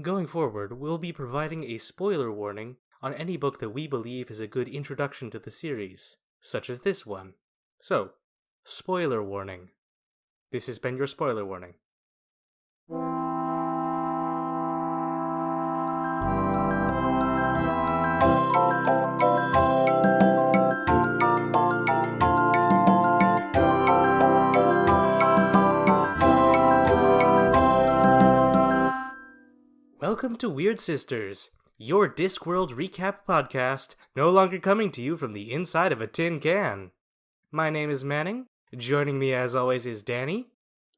Going forward, we'll be providing a spoiler warning on any book that we believe is a good introduction to the series, such as this one. So, spoiler warning. This has been your spoiler warning. Welcome to Wyrd Sisters, your Discworld recap podcast, no longer coming to you from the inside of a tin can. My name is Manning. Joining me as always is Danny.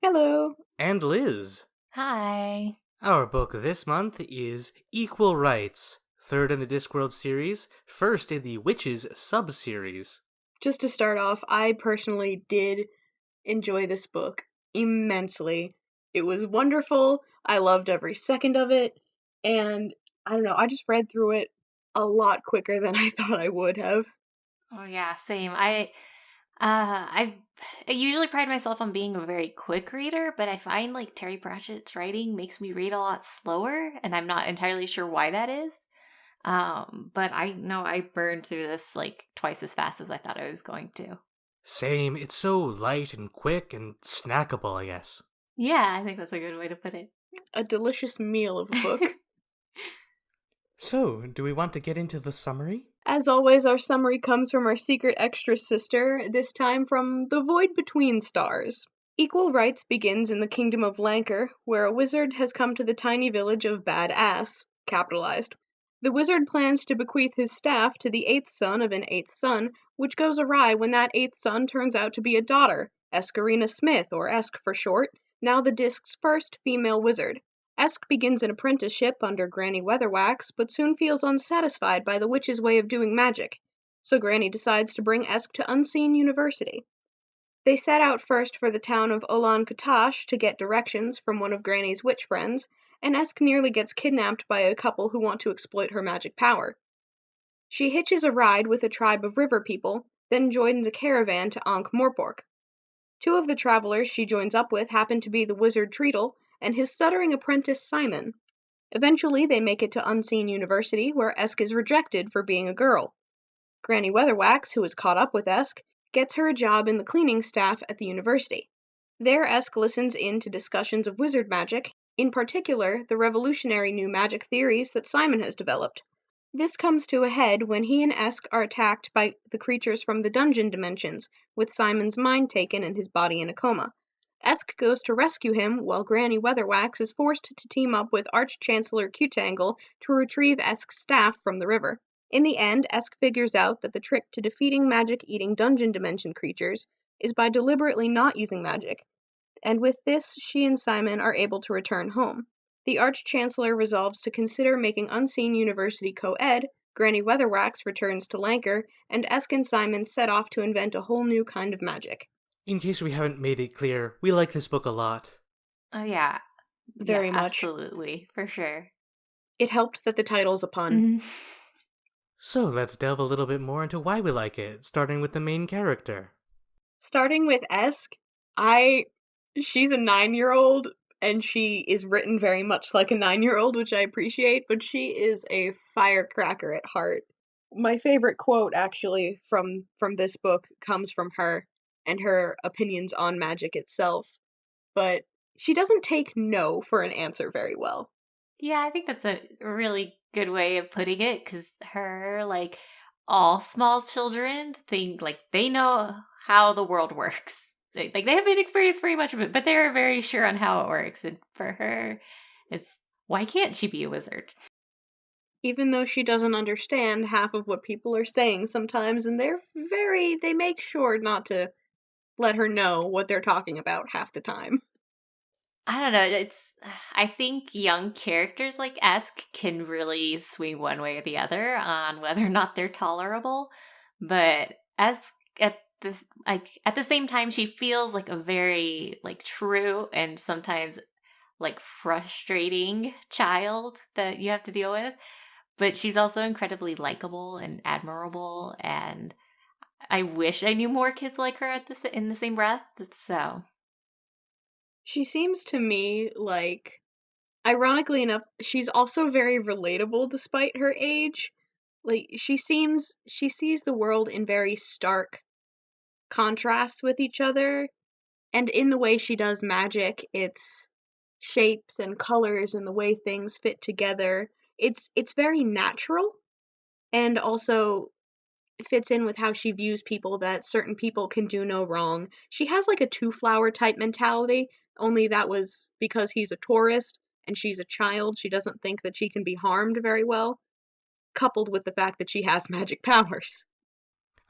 Hello. And Liz. Hi. Our book this month is Equal Rites, third in the Discworld series, first in the Witches sub-series. Just to start off, I personally did enjoy this book immensely. It was wonderful. I loved every second of it. And I don't know, I just read through it a lot quicker than I thought I would have. Oh yeah, same. I usually pride myself on being a very quick reader, but I find like Terry Pratchett's writing makes me read a lot slower, and I'm not entirely sure why that is. But I know I burned through this like twice as fast as I thought I was going to. Same, it's so light and quick and snackable, I guess. Yeah, I think that's a good way to put it. A delicious meal of a book. So, do we want to get into the summary? As always, our summary comes from our secret extra sister, this time from The Void Between Stars. Equal Rites begins in the kingdom of Lancre, where a wizard has come to the tiny village of Bad Ass, capitalized. The wizard plans to bequeath his staff to the eighth son of an eighth son, which goes awry when that eighth son turns out to be a daughter, Escarina Smith, or Esk for short, now the disc's first female wizard. Esk begins an apprenticeship under Granny Weatherwax, but soon feels unsatisfied by the witch's way of doing magic, so Granny decides to bring Esk to Unseen University. They set out first for the town of Olan Katash to get directions from one of Granny's witch friends, and Esk nearly gets kidnapped by a couple who want to exploit her magic power. She hitches a ride with a tribe of river people, then joins a caravan to Ankh-Morpork. Two of the travelers she joins up with happen to be the wizard Treatle and his stuttering apprentice Simon. Eventually they make it to Unseen University, where Esk is rejected for being a girl. Granny Weatherwax, who is caught up with Esk, gets her a job in the cleaning staff at the university. There Esk listens in to discussions of wizard magic, in particular the revolutionary new magic theories that Simon has developed. This comes to a head when he and Esk are attacked by the creatures from the dungeon dimensions, with Simon's mind taken and his body in a coma. Esk goes to rescue him, while Granny Weatherwax is forced to team up with Arch-Chancellor Q-Tangle to retrieve Esk's staff from the river. In the end, Esk figures out that the trick to defeating magic-eating dungeon dimension creatures is by deliberately not using magic, and with this, she and Simon are able to return home. The Arch-Chancellor resolves to consider making Unseen University co-ed, Granny Weatherwax returns to Lancre, and Esk and Simon set off to invent a whole new kind of magic. In case we haven't made it clear, we like this book a lot. Oh yeah. Very much. Absolutely, for sure. It helped that the title's a pun. Mm-hmm. So let's delve a little bit more into why we like it, starting with the main character. Starting with Esk, she's a 9-year-old, and she is written very much like a 9-year-old, which I appreciate, but she is a firecracker at heart. My favorite quote, actually, from this book comes from her and her opinions on magic itself, but she doesn't take no for an answer very well. Yeah, I think that's a really good way of putting it, because her, like, all small children think, like, they know how the world works. They haven't experienced very much of it, but they're very sure on how it works. And for her, it's, why can't she be a wizard? Even though she doesn't understand half of what people are saying sometimes, and they make sure not to let her know what they're talking about half the time. I don't know. I think young characters like Esk can really swing one way or the other on whether or not they're tolerable. But Esk at the same time, she feels like a very like true and sometimes like frustrating child that you have to deal with. But she's also incredibly likable and admirable, and I wish I knew more kids like her in the same breath. So She seems to me like Ironically enough, she's also very relatable despite her age. Like, she sees the world in very stark contrasts with each other, and in the way she does magic, it's shapes and colors and the way things fit together. It's very natural, and also fits in with how she views people, that certain people can do no wrong. She has like a two flower type mentality, only that was because he's a tourist and she's a child. She doesn't think that she can be harmed very well, coupled with the fact that she has magic powers.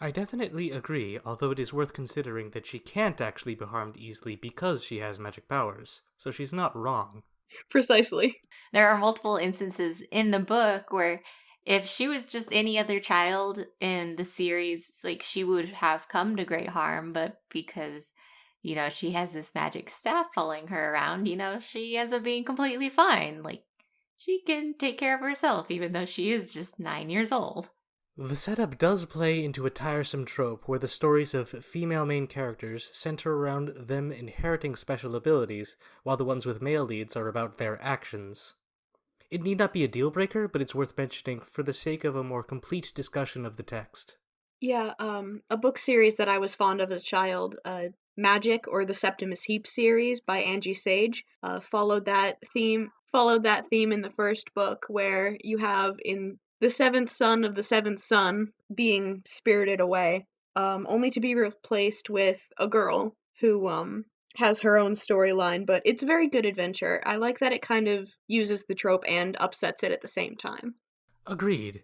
I definitely agree, although it is worth considering that she can't actually be harmed easily because she has magic powers, so she's not wrong. Precisely. There are multiple instances in the book where if she was just any other child in the series, like she would have come to great harm, but because, she has this magic staff following her around, she ends up being completely fine. Like, she can take care of herself, even though she is just 9 years old. The setup does play into a tiresome trope where the stories of female main characters center around them inheriting special abilities, while the ones with male leads are about their actions. It need not be a deal breaker, but it's worth mentioning for the sake of a more complete discussion of the text. Yeah, a book series that I was fond of as a child, Magic or the Septimus Heap series by Angie Sage, followed that theme. Followed that theme in the first book, where you have in the seventh son of the seventh son being spirited away, only to be replaced with a girl who has her own storyline. But it's a very good adventure. I like that it kind of uses the trope and upsets it at the same time. Agreed.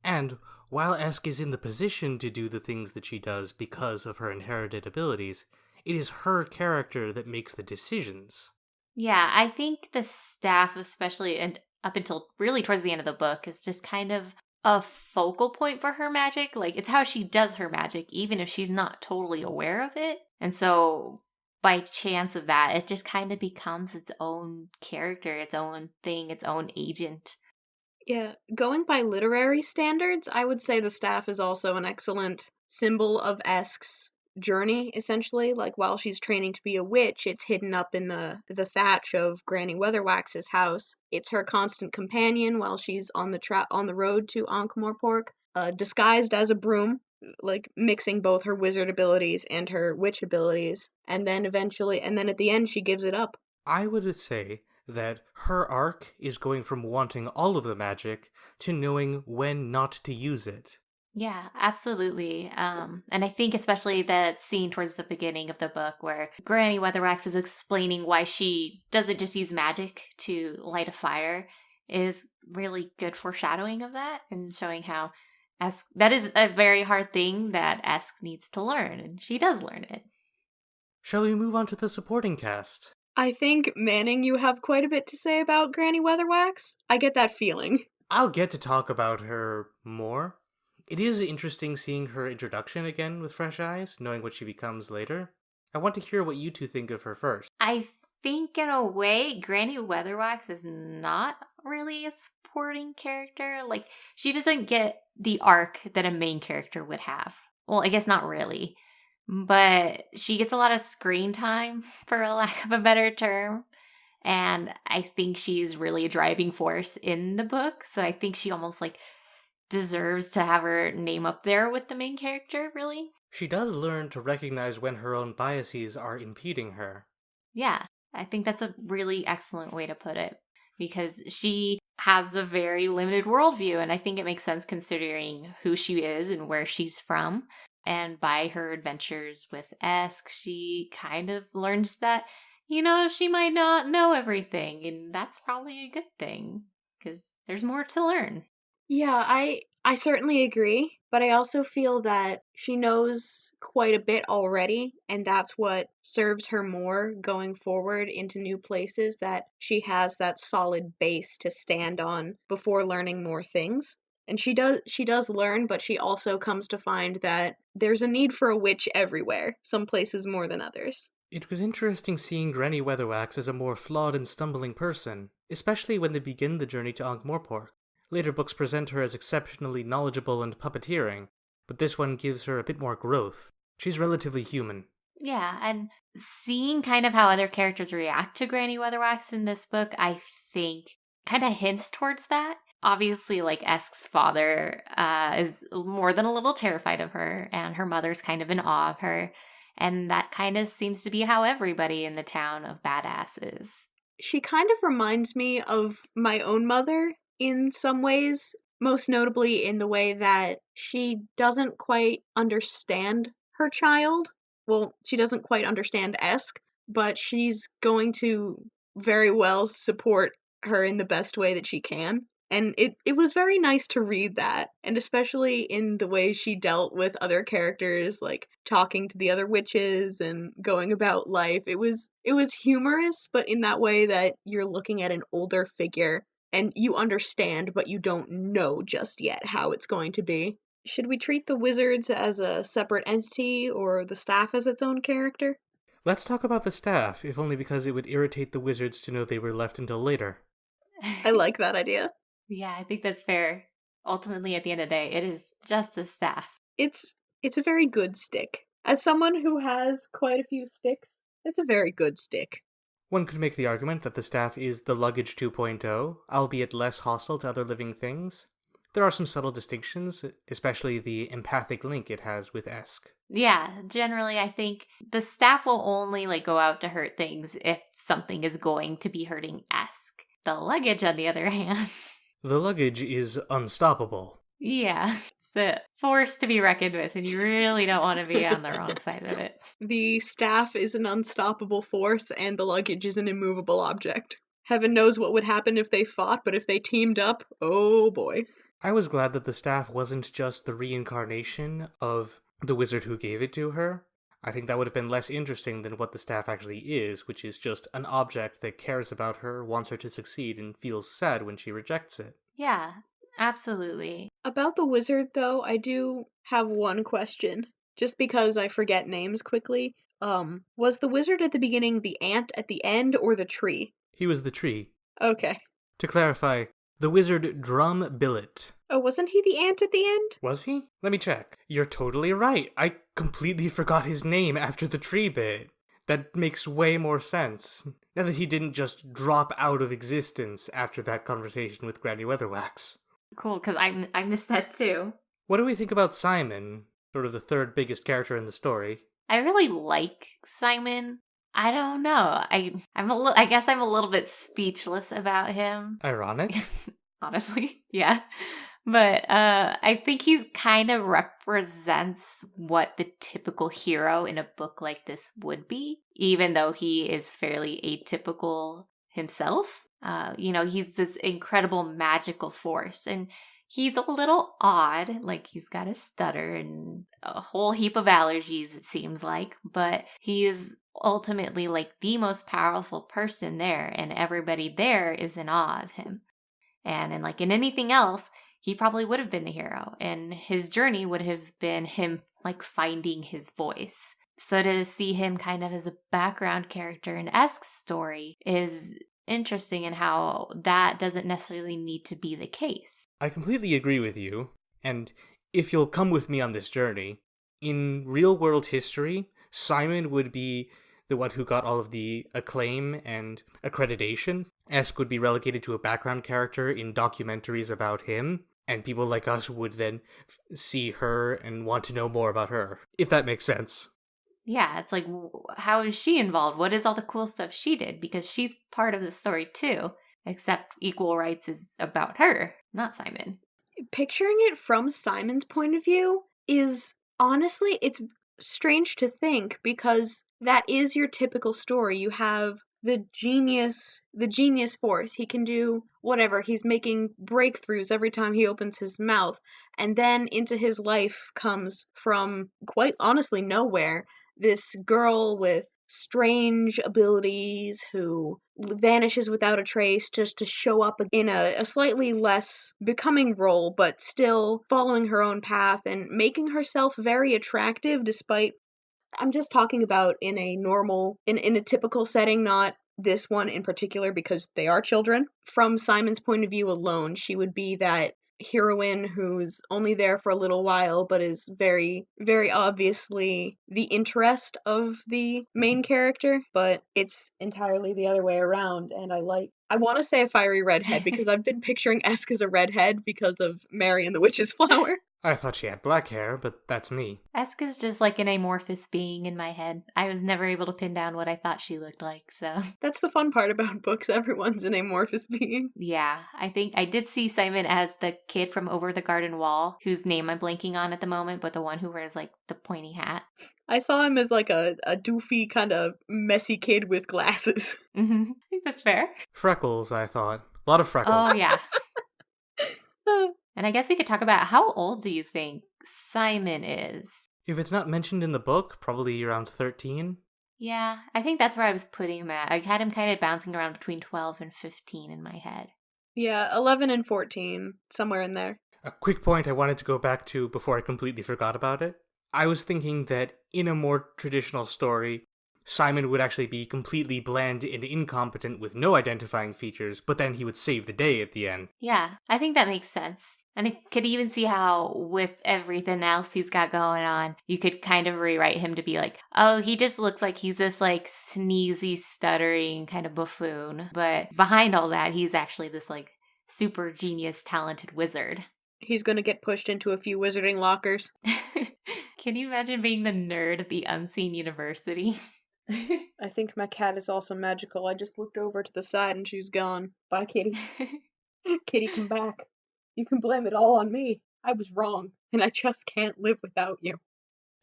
And while Esk is in the position to do the things that she does because of her inherited abilities, it is her character that makes the decisions. Yeah, I think the staff, especially and up until really towards the end of the book, is just kind of a focal point for her magic. Like, it's how she does her magic, even if she's not totally aware of it. And so, by chance of that, it just kind of becomes its own character, its own thing, its own agent. Yeah, going by literary standards, I would say the staff is also an excellent symbol of Esk's journey, essentially. Like, while she's training to be a witch, it's hidden up in the thatch of Granny Weatherwax's house. It's her constant companion while she's on the road to Ankh-Morpork, disguised as a broom, like mixing both her wizard abilities and her witch abilities, and then at the end she gives it up. I would say that her arc is going from wanting all of the magic to knowing when not to use it. Yeah, absolutely. And I think especially that scene towards the beginning of the book where Granny Weatherwax is explaining why she doesn't just use magic to light a fire is really good foreshadowing of that and showing how that is a very hard thing that Esk needs to learn, and she does learn it. Shall we move on to the supporting cast? I think, Manning, you have quite a bit to say about Granny Weatherwax. I get that feeling. I'll get to talk about her more. It is interesting seeing her introduction again with fresh eyes, knowing what she becomes later. I want to hear what you two think of her first. I think in a way, Granny Weatherwax is not really a supporting character. Like, she doesn't get the arc that a main character would have. Well, I guess not really. But she gets a lot of screen time, for a lack of a better term. And I think she's really a driving force in the book. So I think she almost like deserves to have her name up there with the main character, really. She does learn to recognize when her own biases are impeding her. Yeah, I think that's a really excellent way to put it. Because she has a very limited worldview. And I think it makes sense considering who she is and where she's from. And by her adventures with Esk, she kind of learns that, she might not know everything. And that's probably a good thing, because there's more to learn. Yeah, I certainly agree, but I also feel that she knows quite a bit already, and that's what serves her more going forward into new places, that she has that solid base to stand on before learning more things. And she does learn, but she also comes to find that there's a need for a witch everywhere, some places more than others. It was interesting seeing Granny Weatherwax as a more flawed and stumbling person, especially when they begin the journey to Ankh-Morpork. Later books present her as exceptionally knowledgeable and puppeteering, but this one gives her a bit more growth. She's relatively human. Yeah, and seeing kind of how other characters react to Granny Weatherwax in this book, I think kind of hints towards that. Obviously, like, Esk's father is more than a little terrified of her, and her mother's kind of in awe of her. And that kind of seems to be how everybody in the town of Badass is. She kind of reminds me of my own mother in some ways, most notably in the way that she doesn't quite understand her child. Well, she doesn't quite understand Esk, but she's going to very well support her in the best way that she can. And it was very nice to read that, and especially in the way she dealt with other characters, like talking to the other witches and going about life. It was humorous, but in that way that you're looking at an older figure and you understand, but you don't know just yet how it's going to be. Should we treat the wizards as a separate entity or the staff as its own character? Let's talk about the staff, if only because it would irritate the wizards to know they were left until later. I like that idea. Yeah, I think that's fair. Ultimately, at the end of the day, it is just a staff. It's a very good stick. As someone who has quite a few sticks, it's a very good stick. One could make the argument that the staff is the luggage 2.0, albeit less hostile to other living things. There are some subtle distinctions, especially the empathic link it has with Esk. Yeah, generally, I think the staff will only go out to hurt things if something is going to be hurting Esk. The luggage, on the other hand... The luggage is unstoppable. Yeah, it's a force to be reckoned with, and you really don't want to be on the wrong side of it. The staff is an unstoppable force, and the luggage is an immovable object. Heaven knows what would happen if they fought, but if they teamed up, oh boy. I was glad that the staff wasn't just the reincarnation of the wizard who gave it to her. I think that would have been less interesting than what the staff actually is, which is just an object that cares about her, wants her to succeed, and feels sad when she rejects it. Yeah, absolutely. About the wizard, though, I do have one question. Just because I forget names quickly. Was the wizard at the beginning the ant at the end, or the tree? He was the tree. Okay. To clarify, the wizard Drum Billet. Oh, wasn't he the ant at the end? Was he? Let me check. You're totally right. I completely forgot his name after the tree bit. That makes way more sense. Now that he didn't just drop out of existence after that conversation with Granny Weatherwax. Cool, because I missed that too. What do we think about Simon? Sort of the third biggest character in the story. I really like Simon. I don't know. I guess I'm a little bit speechless about him. Ironic. Honestly, yeah. But I think he kind of represents what the typical hero in a book like this would be, even though he is fairly atypical himself. He's this incredible magical force, and he's a little odd. He's got a stutter and a whole heap of allergies, it seems like, but he is ultimately the most powerful person there, and everybody there is in awe of him. And in anything else, he probably would have been the hero, and his journey would have been him finding his voice. So to see him kind of as a background character in Esk's story is interesting in how that doesn't necessarily need to be the case. I completely agree with you, and if you'll come with me on this journey, in real-world history, Simon would be the one who got all of the acclaim and accreditation. Esk would be relegated to a background character in documentaries about him, and people like us would then see her and want to know more about her, if that makes sense. Yeah, it's how is she involved? What is all the cool stuff she did? Because she's part of the story too, except Equal Rites is about her, not Simon. Picturing it from Simon's point of view is, honestly, it's strange to think, because that is your typical story. You have the genius force. He can do whatever. He's making breakthroughs every time he opens his mouth. And then into his life comes, from quite honestly nowhere, this girl with strange abilities who vanishes without a trace just to show up in a slightly less becoming role, but still following her own path and making herself very attractive despite... I'm just talking about in a typical setting, not this one in particular, because they are children. From Simon's point of view alone, she would be that heroine who's only there for a little while but is very, very obviously the interest of the main character, but it's entirely the other way around, and I want to say a fiery redhead because I've been picturing Esk as a redhead because of Mary and the Witch's Flower. I thought she had black hair, but that's me. Esk is just like an amorphous being in my head. I was never able to pin down what I thought she looked like, so. That's the fun part about books. Everyone's an amorphous being. Yeah, I think I did see Simon as the kid from Over the Garden Wall, whose name I'm blanking on at the moment, but the one who wears like the pointy hat. I saw him as like a doofy kind of messy kid with glasses. I think that's fair. Freckles, I thought. A lot of freckles. Oh, yeah. And I guess we could talk about how old do you think Simon is? If it's not mentioned in the book, probably around 13. Yeah, I think that's where I was putting him at. I had him kind of bouncing around between 12 and 15 in my head. Yeah, 11 and 14, somewhere in there. A quick point I wanted to go back to before I completely forgot about it. I was thinking that in a more traditional story, Simon would actually be completely bland and incompetent with no identifying features, but then he would save the day at the end. Yeah, I think that makes sense. And I could even see how, with everything else he's got going on, you could kind of rewrite him to be like, oh, he just looks like he's this, like, sneezy, stuttering kind of buffoon. But behind all that, he's actually this, like, super genius, talented wizard. He's gonna get pushed into a few wizarding lockers. Can you imagine being the nerd at the Unseen University? I think my cat is also magical. I just looked over to the side and she's gone. Bye, Kitty. Kitty, come back. You can blame it all on me. I was wrong, and I just can't live without you.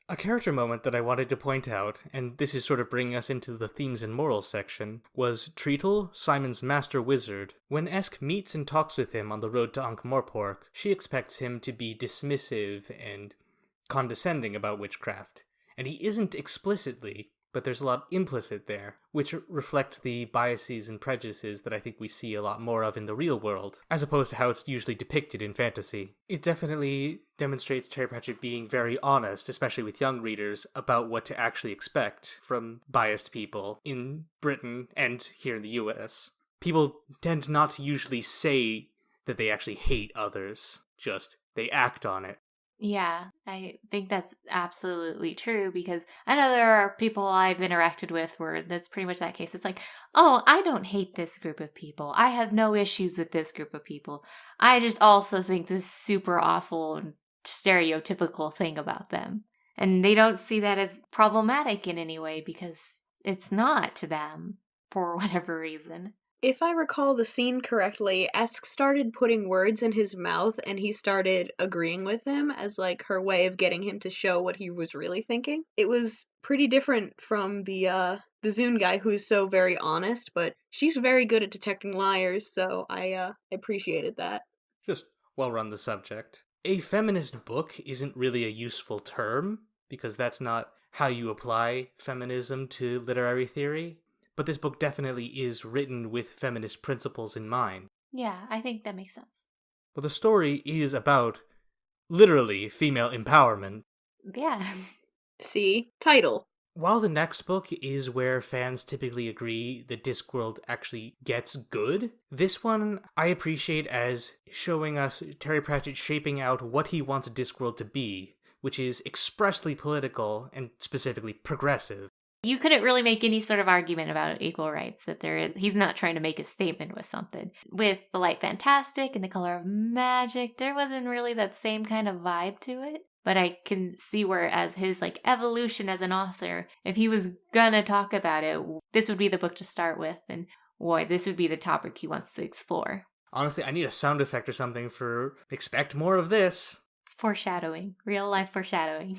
A character moment that I wanted to point out, and this is sort of bringing us into the themes and morals section, was Treatle, Simon's master wizard. When Esk meets and talks with him on the road to Ankh-Morpork, she expects him to be dismissive and condescending about witchcraft. And he isn't explicitly, but there's a lot implicit there, which reflects the biases and prejudices that I think we see a lot more of in the real world, as opposed to how it's usually depicted in fantasy. It definitely demonstrates Terry Pratchett being very honest, especially with young readers, about what to actually expect from biased people in Britain and here in the US. People tend not to usually say that they actually hate others, just they act on it. Yeah, I think that's absolutely true because I know there are people I've interacted with where that's pretty much that case. It's like, oh, I don't hate this group of people. I have no issues with this group of people. I just also think this super awful and stereotypical thing about them. And they don't see that as problematic in any way because it's not to them for whatever reason. If I recall the scene correctly, Esk started putting words in his mouth and he started agreeing with him as like her way of getting him to show what he was really thinking. It was pretty different from the Zune guy who's so very honest, but she's very good at detecting liars, so I appreciated that. Just well run the subject. A feminist book isn't really a useful term, because that's not how you apply feminism to literary theory. But this book definitely is written with feminist principles in mind. Yeah, I think that makes sense. But the story is about, literally, female empowerment. Yeah. See? Title. While the next book is where fans typically agree that Discworld actually gets good, this one I appreciate as showing us Terry Pratchett shaping out what he wants Discworld to be, which is expressly political and specifically progressive. You couldn't really make any sort of argument about equal rights, that he's not trying to make a statement with something. With The Light Fantastic and The Color of Magic, there wasn't really that same kind of vibe to it. But I can see where as his like evolution as an author, if he was gonna talk about it, this would be the book to start with, and boy, this would be the topic he wants to explore. Honestly, I need a sound effect or something for expect more of this. It's foreshadowing, real life foreshadowing.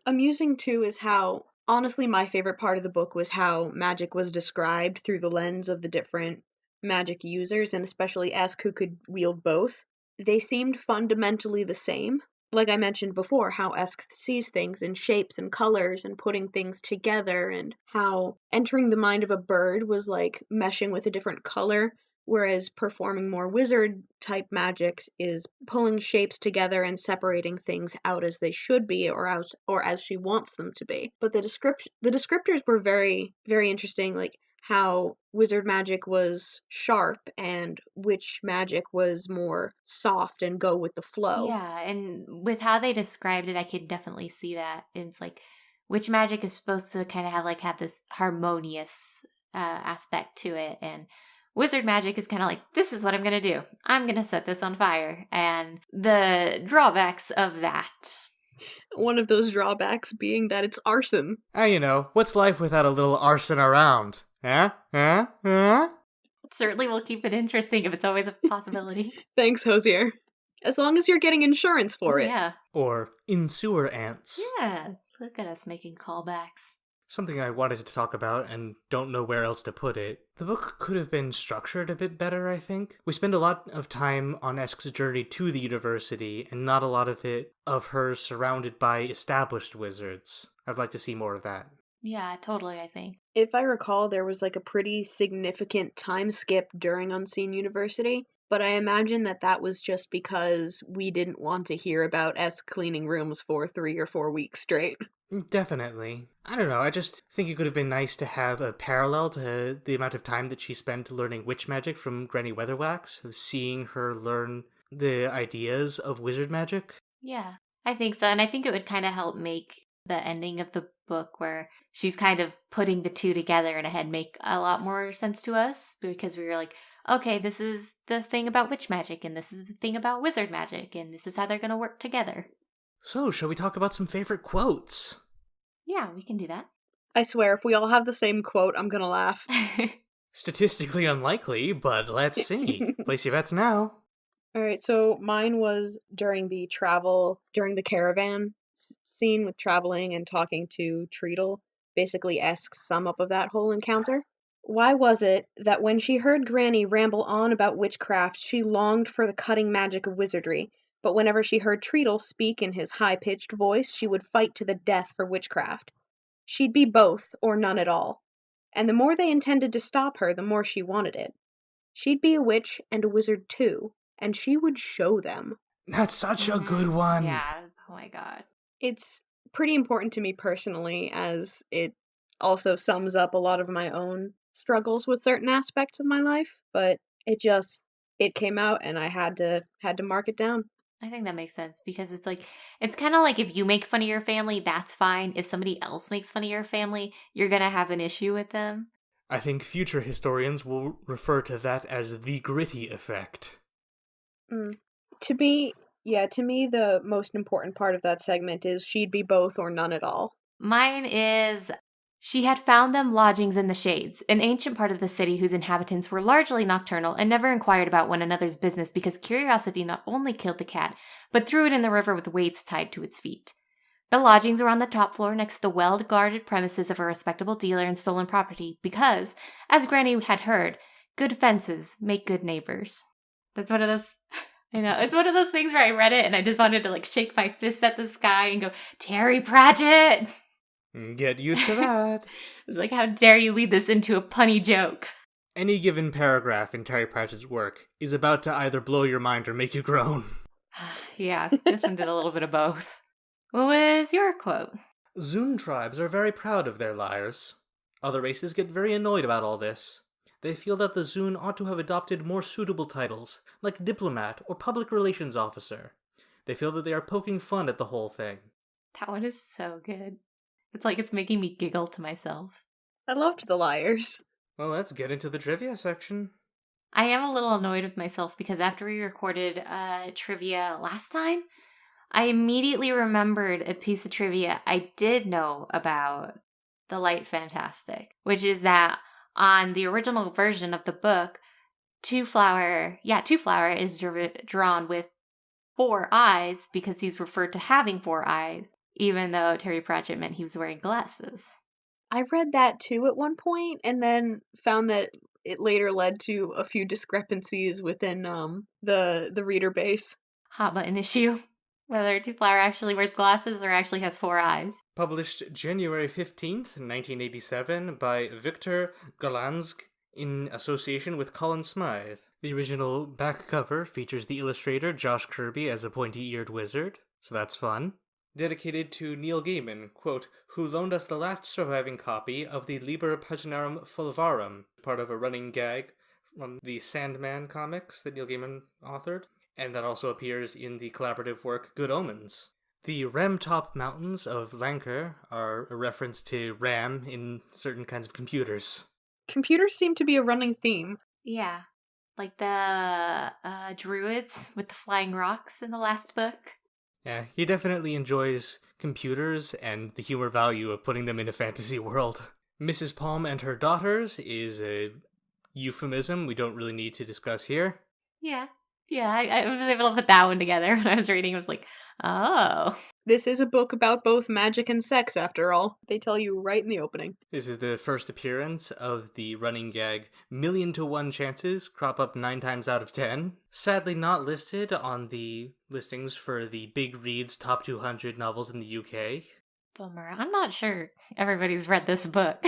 Amusing too is how, honestly, my favorite part of the book was how magic was described through the lens of the different magic users, and especially Esk, who could wield both. They seemed fundamentally the same. Like I mentioned before, how Esk sees things in shapes and colors and putting things together, and how entering the mind of a bird was like meshing with a different color, whereas performing more wizard-type magics is pulling shapes together and separating things out as they should be or as she wants them to be. But the descriptors were very, very interesting, like how wizard magic was sharp and witch magic was more soft and go with the flow. Yeah, and with how they described it, I could definitely see that. It's like witch magic is supposed to kind of have this harmonious aspect to it, and wizard magic is kind of like, this is what I'm gonna do. I'm gonna set this on fire, and the drawbacks of that. One of those drawbacks being that it's arson. What's life without a little arson around? Huh? Huh? Huh? Certainly will keep it interesting if it's always a possibility. Thanks, Hosier. As long as you're getting insurance for it. Yeah. Or in sewer ants. Yeah. Look at us making callbacks. Something I wanted to talk about and don't know where else to put it. The book could have been structured a bit better, I think. We spend a lot of time on Esk's journey to the university, and not a lot of it of her surrounded by established wizards. I'd like to see more of that. Yeah, totally, I think. If I recall, there was like a pretty significant time skip during Unseen University, but I imagine that was just because we didn't want to hear about Esk cleaning rooms for 3 or 4 weeks straight. Definitely. I don't know, I just think it could have been nice to have a parallel to the amount of time that she spent learning witch magic from Granny Weatherwax, of seeing her learn the ideas of wizard magic. Yeah, I think so. And I think it would kind of help make the ending of the book where she's kind of putting the two together in a head make a lot more sense to us, because we were like, okay, this is the thing about witch magic, and this is the thing about wizard magic, and this is how they're going to work together. So, shall we talk about some favorite quotes? Yeah, we can do that. I swear, if we all have the same quote, I'm gonna laugh. Statistically unlikely, but let's see. Place your bets now. Alright, so mine was during the caravan scene with traveling and talking to Treadle, basically Esk's sum up of that whole encounter. Why was it that when she heard Granny ramble on about witchcraft, she longed for the cutting magic of wizardry, but whenever she heard Treadle speak in his high-pitched voice, she would fight to the death for witchcraft? She'd be both, or none at all. And the more they intended to stop her, the more she wanted it. She'd be a witch and a wizard too, and she would show them. That's such a good one. Yeah, oh my god. It's pretty important to me personally, as it also sums up a lot of my own struggles with certain aspects of my life, but it came out and I had to mark it down. I think that makes sense, because it's kind of like if you make fun of your family, that's fine. If somebody else makes fun of your family, you're going to have an issue with them. I think future historians will refer to that as the gritty effect. To me, the most important part of that segment is she'd be both or none at all. Mine is, she had found them lodgings in the Shades, an ancient part of the city whose inhabitants were largely nocturnal and never inquired about one another's business, because curiosity not only killed the cat, but threw it in the river with weights tied to its feet. The lodgings were on the top floor next to the well-guarded premises of a respectable dealer in stolen property, because, as Granny had heard, good fences make good neighbors. That's one of those... I know, it's one of those things where I read it and I just wanted to shake my fist at the sky and go, Terry Pratchett! Get used to that. It's like, how dare you lead this into a punny joke? Any given paragraph in Terry Pratchett's work is about to either blow your mind or make you groan. Yeah, this one did a little bit of both. What was your quote? Zun tribes are very proud of their lyres. Other races get very annoyed about all this. They feel that the Zun ought to have adopted more suitable titles, like diplomat or public relations officer. They feel that they are poking fun at the whole thing. That one is so good. It's like it's making me giggle to myself. I loved the liars. Well, let's get into the trivia section. I am a little annoyed with myself because after we recorded trivia last time, I immediately remembered a piece of trivia I did know about the Light Fantastic, which is that on the original version of the book, Two Flower is drawn with 4 eyes because he's referred to having 4 eyes, even though Terry Pratchett meant he was wearing glasses. I read that too at one point, and then found that it later led to a few discrepancies within the reader base. Hot button issue. Whether Two Flower actually wears glasses or actually has 4 eyes. Published January 15th, 1987 by Victor Golansk in association with Colin Smythe. The original back cover features the illustrator Josh Kirby as a pointy-eared wizard, so that's fun. dedicated to Neil Gaiman, quote, who loaned us the last surviving copy of the Liber Paginarum Fulvarum, part of a running gag from the Sandman comics that Neil Gaiman authored, and that also appears in the collaborative work Good Omens. The Ramtop Mountains of Lancre are a reference to RAM in certain kinds of computers. Computers seem to be a running theme. Yeah. Like the druids with the flying rocks in the last book. Yeah, he definitely enjoys computers and the humor value of putting them in a fantasy world. Mrs. Palm and Her Daughters is a euphemism we don't really need to discuss here. Yeah. Yeah, I was able to put that one together when I was reading. I was like, oh. This is a book about both magic and sex, after all. They tell you right in the opening. This is the first appearance of the running gag 1,000,000 to 1 chances crop up 9 times out of 10. Sadly not listed on the listings for the Big Reads Top 200 novels in the UK. Bummer. I'm not sure everybody's read this book,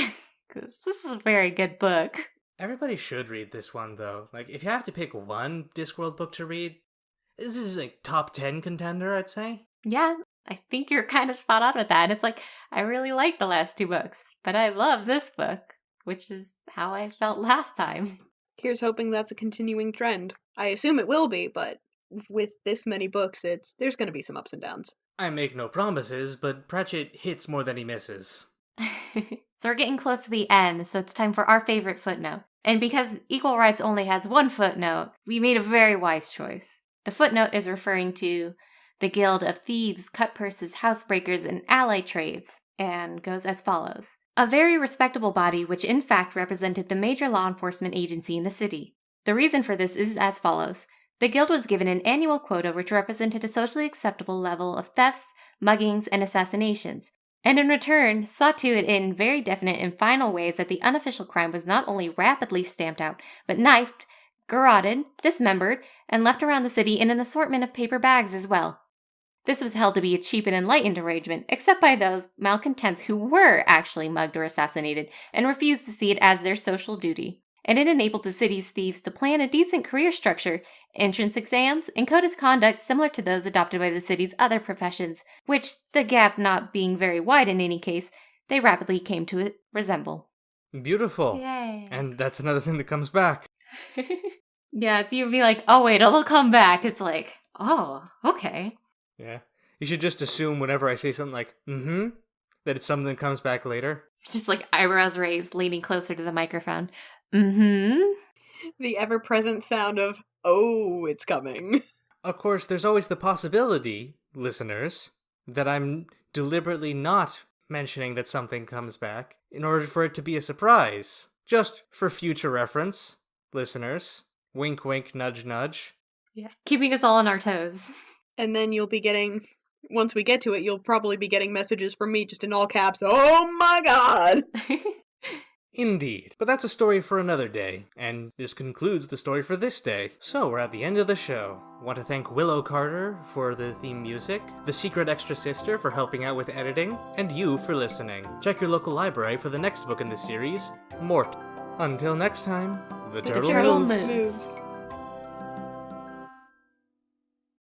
because this is a very good book. Everybody should read this one, though. Like, if you have to pick one Discworld book to read, this is like top 10 contender, I'd say. Yeah, I think you're kind of spot on with that. And it's like, I really like the last 2 books, but I love this book, which is how I felt last time. Here's hoping that's a continuing trend. I assume it will be, but with this many books, there's going to be some ups and downs. I make no promises, but Pratchett hits more than he misses. So we're getting close to the end, so it's time for our favorite footnote. And because Equal Rights only has 1 footnote, we made a very wise choice. The footnote is referring to the Guild of Thieves, Cutpurses, Housebreakers, and Allied Trades, and goes as follows. A very respectable body which in fact represented the major law enforcement agency in the city. The reason for this is as follows. The guild was given an annual quota which represented a socially acceptable level of thefts, muggings, and assassinations, and in return saw to it in very definite and final ways that the unofficial crime was not only rapidly stamped out, but knifed, garroted, dismembered, and left around the city in an assortment of paper bags as well. This was held to be a cheap and enlightened arrangement, except by those malcontents who were actually mugged or assassinated and refused to see it as their social duty. And it enabled the city's thieves to plan a decent career structure, entrance exams, and code of conduct similar to those adopted by the city's other professions, which, the gap not being very wide in any case, they rapidly came to resemble. Beautiful. Yay. And that's another thing that comes back. Yeah, it's you'd be like, oh wait, it'll come back. It's like, oh, okay. Yeah. You should just assume whenever I say something like, that it's something that comes back later. Just like eyebrows raised, leaning closer to the microphone. The ever-present sound of, oh, it's coming. Of course, there's always the possibility, listeners, that I'm deliberately not mentioning that something comes back in order for it to be a surprise. Just for future reference, listeners. Wink, wink, nudge, nudge. Yeah, keeping us all on our toes. And then you'll be getting, once we get to it, you'll probably be getting messages from me just in all caps, oh my god! Indeed. But that's a story for another day, and this concludes the story for this day. So we're at the end of the show. I want to thank Willow Carter for the theme music, the Secret Extra Sister for helping out with editing, and you for listening. Check your local library for the next book in the series, Mort. Until next time, the turtle turtle moves. moves.